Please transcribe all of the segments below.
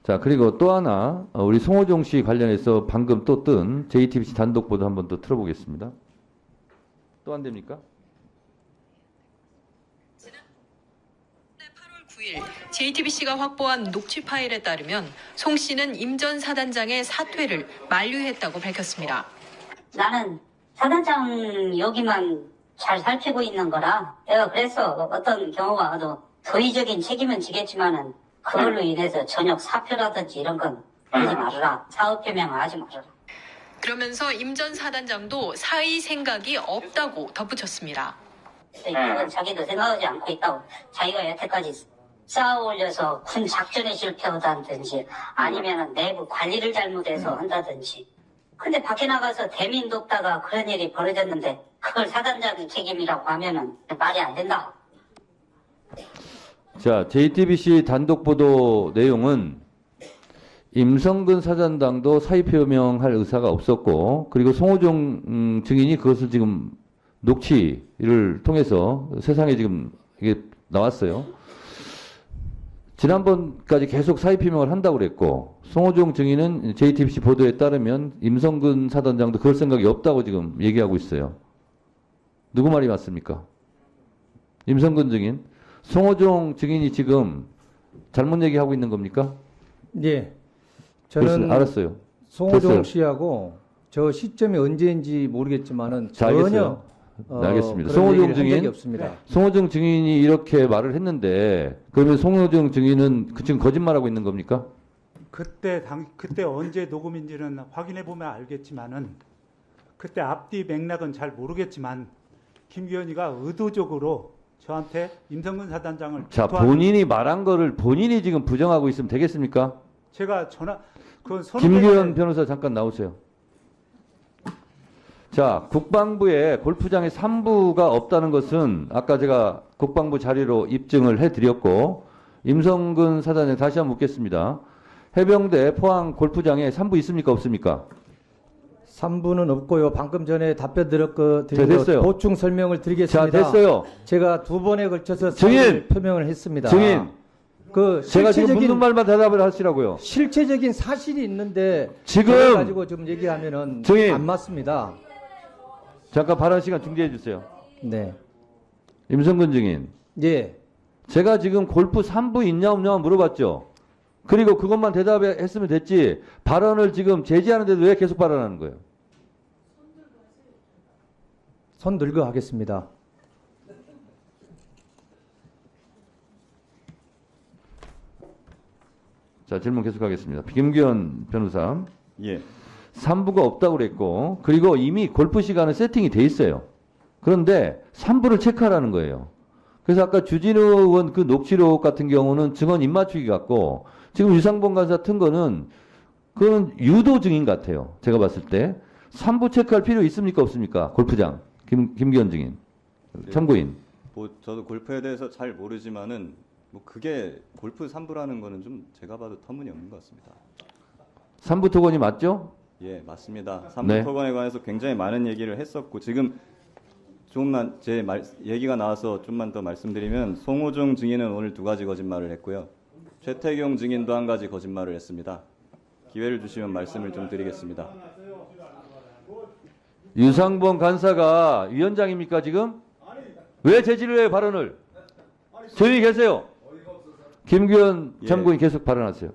자, 그리고 또 하나, 우리 송호정 씨 관련해서 방금 또 뜬 JTBC 단독 보도 한번 더 틀어보겠습니다. 또 안 됩니까? 지난해 8월 9일 JTBC가 확보한 녹취 파일에 따르면 송 씨는 임 전 사단장의 사퇴를 만류했다고 밝혔습니다. 나는 사단장 여기만 잘 살피고 있는 거라 내가 그래서 어떤 경우가 와도 도의적인 책임은 지겠지만은 그걸로 인해서 전역 사표라든지 이런 건 하지 말아라. 사업 표명 하지 말아라. 그러면서 임 전 사단장도 사의 생각이 없다고 덧붙였습니다. 이건 자기도 생각하지 않고 있다고. 자기가 여태까지 쌓아 올려서 군 작전에 실패하다든지 아니면 내부 관리를 잘못해서 한다든지. 근데 밖에 나가서 대민 돕다가 그런 일이 벌어졌는데 그걸 사단장 책임이라고 하면은 말이 안 된다. 자, JTBC 단독 보도 내용은 임성근 사단장도 사의 표명할 의사가 없었고, 그리고 송호정 증인이 그것을 지금 녹취를 통해서 세상에 지금 이게 나왔어요. 지난번까지 계속 사의 표명을 한다고 그랬고, 송호정 증인은 JTBC 보도에 따르면 임성근 사단장도 그럴 생각이 없다고 지금 얘기하고 있어요. 누구 말이 맞습니까? 임성근 증인. 송호정 증인이 지금 잘못 얘기하고 있는 겁니까? 예. 저는 알았어요. 송호정 됐어요. 씨하고 저 시점이 언제인지 모르겠지만은 자, 전혀 알겠어요. 네, 알겠습니다. 그런 송호정 얘기를 한 적이 증인, 없습니다. 송호정 증인이 이렇게 말을 했는데, 그러면 송호정 증인은 지금 거짓말하고 있는 겁니까? 그때 언제 녹음인지는 확인해 보면 알겠지만은 그때 앞뒤 맥락은 잘 모르겠지만 김기현이가 의도적으로 저한테 임성근 사단장을 자, 질투하는- 본인이 말한 거를 본인이 지금 부정하고 있으면 되겠습니까? 제가 그건 김기현 변호사 잠깐 나오세요. 자, 국방부에 골프장에 3부가 없다는 것은 아까 제가 국방부 자료로 입증을 해드렸고, 임성근 사단장 다시 한번 묻겠습니다. 해병대 포항 골프장에 3부 있습니까? 없습니까? 3부는 없고요. 방금 전에 답변 드렸고 됐어요. 보충 설명을 드리겠습니다. 자, 됐어요. 제가 두 번에 걸쳐서 증인! 사의를 표명을 했습니다. 증인! 그 제가 지금 묻는 실체적인 말만 대답을 하시라고요. 실체적인 사실이 있는데 지금! 그걸 가지고 좀 얘기하면은 증인! 안 맞습니다. 잠깐 발언 시간 중지해 주세요. 네. 임성근 증인. 예. 제가 지금 골프 3부 있냐 없냐 물어봤죠. 그리고 그것만 대답했으면 됐지. 발언을 지금 제지하는데도 왜 계속 발언하는 거예요? 손 들고 하겠습니다. 자, 질문 계속하겠습니다. 김기현 변호사. 예. 3부가 없다고 그랬고, 그리고 이미 골프 시간은 세팅이 돼 있어요. 그런데 3부를 체크하라는 거예요. 그래서 아까 주진우 의원 그 녹취록 같은 경우는 증언 입맞추기 같고, 지금 유상범 간사 튼 거는 그건 유도 증인 같아요. 제가 봤을 때. 3부 체크할 필요 있습니까? 없습니까? 골프장. 김기현 증인. 참고인. 뭐 저도 골프에 대해서 잘 모르지만은 뭐 그게 골프 3부라는 거는 좀 제가 봐도 터무니없는 것 같습니다. 3부 토건이 맞죠? 예, 맞습니다. 3부 네. 토건에 관해서 굉장히 많은 얘기를 했었고 지금 조금만 얘기가 나와서 좀만 더 말씀드리면 송호정 증인은 오늘 2가지 거짓말을 했고요. 최태경 증인도 1가지 거짓말을 했습니다. 기회를 주시면 말씀을 좀 드리겠습니다. 유상범 간사가 위원장입니까, 지금? 왜 제지를 해요, 발언을? 조용히 계세요. 김기현 예. 참고인 계속 발언하세요.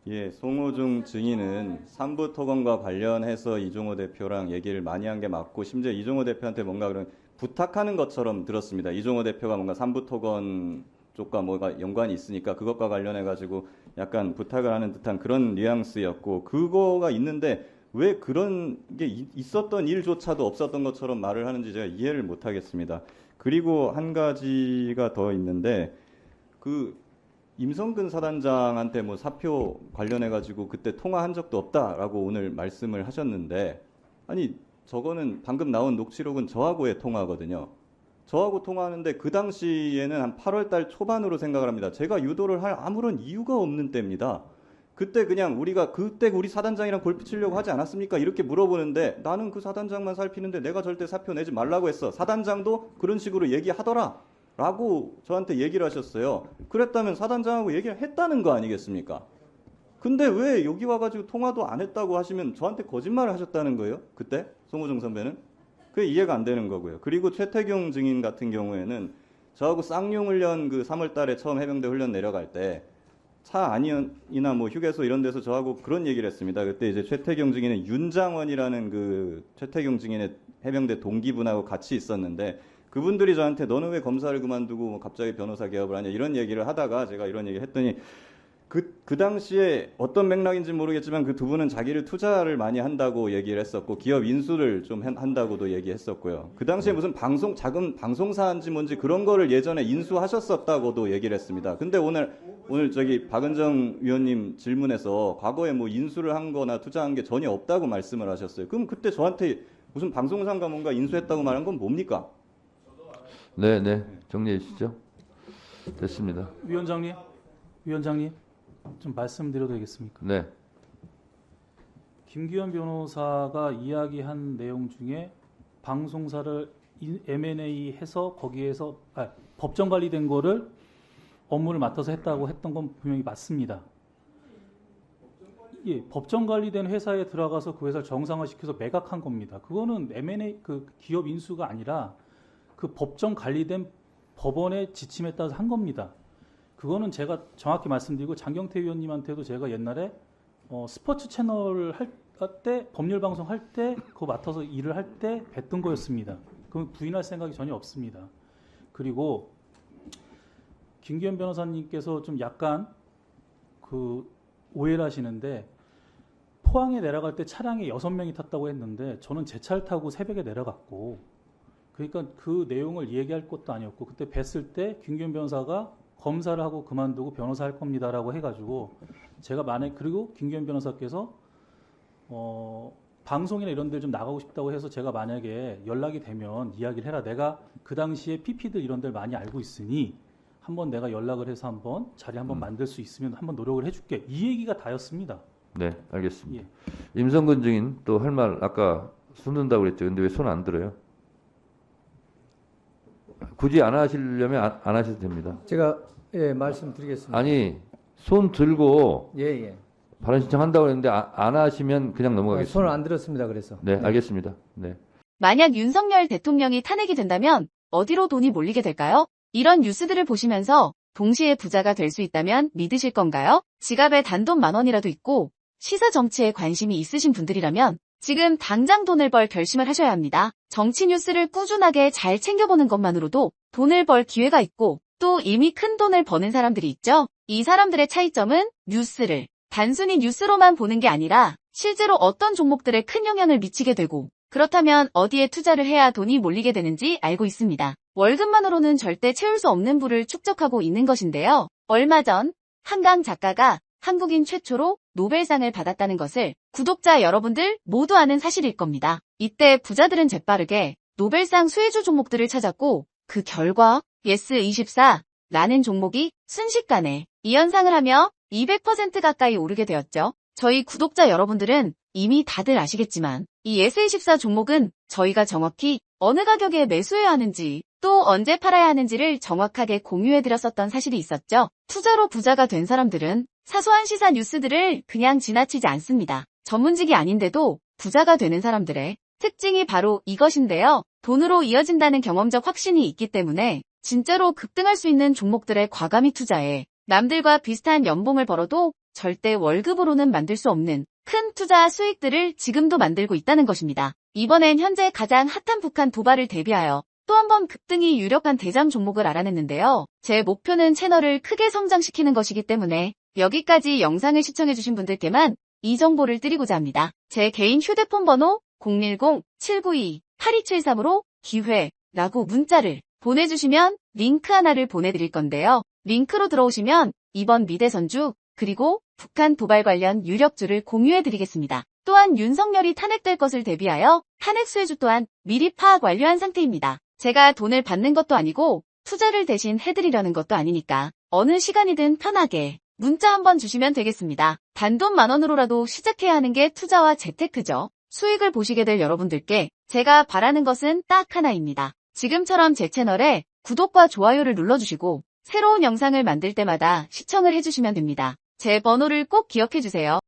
예, 송호중 증인은 3부 토건과 관련해서 이종호 대표랑 얘기를 많이 한 게 맞고 심지어 이종호 대표한테 뭔가 그런 부탁하는 것처럼 들었습니다. 이종호 대표가 뭔가 3부 토건 쪽과 뭐가 연관이 있으니까 그것과 관련해 가지고 약간 부탁을 하는 듯한 그런 뉘앙스였고 그거가 있는데 왜 그런 게 있었던 일조차도 없었던 것처럼 말을 하는지 제가 이해를 못 하겠습니다. 그리고 한 가지가 더 있는데 그 임성근 사단장한테 뭐 사표 관련해 가지고 그때 통화한 적도 없다라고 오늘 말씀을 하셨는데 아니 저거는 방금 나온 녹취록은 저하고의 통화거든요. 저하고 통화하는데 그 당시에는 한 8월 달 초반으로 생각을 합니다. 제가 유도를 할 아무런 이유가 없는 때입니다. 그때 그냥 그때 우리 사단장이랑 골프 치려고 하지 않았습니까? 이렇게 물어보는데 나는 그 사단장만 살피는데 내가 절대 사표 내지 말라고 했어. 사단장도 그런 식으로 얘기하더라. 라고 저한테 얘기를 하셨어요. 그랬다면 사단장하고 얘기를 했다는 거 아니겠습니까? 근데 왜 여기 와가지고 통화도 안 했다고 하시면 저한테 거짓말을 하셨다는 거예요? 그때 송호정 선배는 그게 이해가 안 되는 거고요. 그리고 최태경 증인 같은 경우에는 저하고 쌍용훈련 그 3월달에 처음 해병대 훈련 내려갈 때 차 안이나 뭐 휴게소 이런 데서 저하고 그런 얘기를 했습니다. 그때 이제 최태경 증인은 윤장원이라는 그 최태경 증인의 해병대 동기분하고 같이 있었는데 그분들이 저한테 너는 왜 검사를 그만두고 뭐 갑자기 변호사 개업을 하냐 이런 얘기를 하다가 제가 이런 얘기를 했더니 그 당시에 어떤 맥락인지 모르겠지만 그 두 분은 자기를 투자를 많이 한다고 얘기를 했었고 기업 인수를 좀 한다고도 얘기했었고요. 그 당시에 무슨 작은 방송사인지 뭔지 그런 거를 예전에 인수하셨었다고도 얘기를 했습니다. 근데 오늘 저기 박은정 위원님 질문에서 과거에 뭐 인수를 한 거나 투자한 게 전혀 없다고 말씀을 하셨어요. 그럼 그때 저한테 무슨 방송사인가 뭔가 인수했다고 말한 건 뭡니까? 네. 정리해 주시죠. 됐습니다. 위원장님 좀 말씀드려도 되겠습니까? 네. 김기현 변호사가 이야기한 내용 중에 방송사를 M&A 해서 거기에서 법정 관리된 거를 업무를 맡아서 했다고 했던 건 분명히 맞습니다. 예, 법정 관리된 회사에 들어가서 그 회사를 정상화시켜서 매각한 겁니다. 그거는 M&A 그 기업 인수가 아니라 그 법정 관리된 법원의 지침에 따라서 한 겁니다. 그거는 제가 정확히 말씀드리고 장경태 위원님한테도 제가 옛날에 스포츠 채널 할 때 법률 방송 할 때 그거 맡아서 일을 할 때 뵀던 거였습니다. 그건 부인할 생각이 전혀 없습니다. 그리고 김기현 변호사님께서 좀 약간 그 오해를 하시는데 포항에 내려갈 때 차량에 6명이 탔다고 했는데 저는 제 차를 타고 새벽에 내려갔고 그러니까 그 내용을 얘기할 것도 아니었고 그때 뵀을 때 김기현 변호사가 검사를 하고 그만두고 변호사 할 겁니다라고 해가지고 제가 그리고 김기현 변호사께서 방송이나 이런 데 좀 나가고 싶다고 해서 제가 만약에 연락이 되면 이야기를 해라. 내가 그 당시에 PP들 이런 데를 많이 알고 있으니 한번 내가 연락을 해서 한번 자리 한번 만들 수 있으면 한번 노력을 해줄게. 이 얘기가 다였습니다. 네, 알겠습니다. 예. 임성근 증인 또 할 말 아까 손 든다고 그랬죠. 근데 왜 손 안 들어요? 굳이 안 하시려면 안 하셔도 됩니다. 제가 말씀드리겠습니다. 아니, 손 들고 예. 발언 신청한다고 했는데 안 하시면 그냥 넘어가겠습니다. 손을 안 들었습니다. 그래서. 네, 알겠습니다. 네. 만약 윤석열 대통령이 탄핵이 된다면 어디로 돈이 몰리게 될까요? 이런 뉴스들을 보시면서 동시에 부자가 될 수 있다면 믿으실 건가요? 지갑에 단돈 10,000원이라도 있고 시사 정치에 관심이 있으신 분들이라면 지금 당장 돈을 벌 결심을 하셔야 합니다. 정치 뉴스를 꾸준하게 잘 챙겨보는 것만으로도 돈을 벌 기회가 있고 또 이미 큰 돈을 버는 사람들이 있죠. 이 사람들의 차이점은 뉴스를 단순히 뉴스로만 보는 게 아니라 실제로 어떤 종목들에 큰 영향을 미치게 되고 그렇다면 어디에 투자를 해야 돈이 몰리게 되는지 알고 있습니다. 월급만으로는 절대 채울 수 없는 부를 축적하고 있는 것인데요. 얼마 전 한강 작가가 한국인 최초로 노벨상을 받았다는 것을 구독자 여러분들 모두 아는 사실일 겁니다. 이때 부자들은 재빠르게 노벨상 수혜주 종목들을 찾았고 그 결과 예스24라는 종목이 순식간에 2연상을 하며 200% 가까이 오르게 되었죠. 저희 구독자 여러분들은 이미 다들 아시겠지만 이 예스24 종목은 저희가 정확히 어느 가격에 매수해야 하는지 또 언제 팔아야 하는지를 정확하게 공유해드렸었던 사실이 있었죠. 투자로 부자가 된 사람들은 사소한 시사 뉴스들을 그냥 지나치지 않습니다. 전문직이 아닌데도 부자가 되는 사람들의 특징이 바로 이것인데요. 돈으로 이어진다는 경험적 확신이 있기 때문에 진짜로 급등할 수 있는 종목들에 과감히 투자해 남들과 비슷한 연봉을 벌어도 절대 월급으로는 만들 수 없는 큰 투자 수익들을 지금도 만들고 있다는 것입니다. 이번엔 현재 가장 핫한 북한 도발을 대비하여 또 한 번 급등이 유력한 대장 종목을 알아냈는데요. 제 목표는 채널을 크게 성장시키는 것이기 때문에 여기까지 영상을 시청해주신 분들께만 이 정보를 드리고자 합니다. 제 개인 휴대폰 번호 010-792-8273으로 기회라고 문자를 보내주시면 링크 하나를 보내드릴 건데요. 링크로 들어오시면 이번 미대선주 그리고 북한 도발 관련 유력주를 공유해드리겠습니다. 또한 윤석열이 탄핵될 것을 대비하여 탄핵 수혜주 또한 미리 파악 완료한 상태입니다. 제가 돈을 받는 것도 아니고 투자를 대신 해드리려는 것도 아니니까 어느 시간이든 편하게 문자 한번 주시면 되겠습니다. 단돈 10,000원으로라도 시작해야 하는 게 투자와 재테크죠. 수익을 보시게 될 여러분들께 제가 바라는 것은 딱 하나입니다. 지금처럼 제 채널에 구독과 좋아요를 눌러주시고 새로운 영상을 만들 때마다 시청을 해주시면 됩니다. 제 번호를 꼭 기억해 주세요.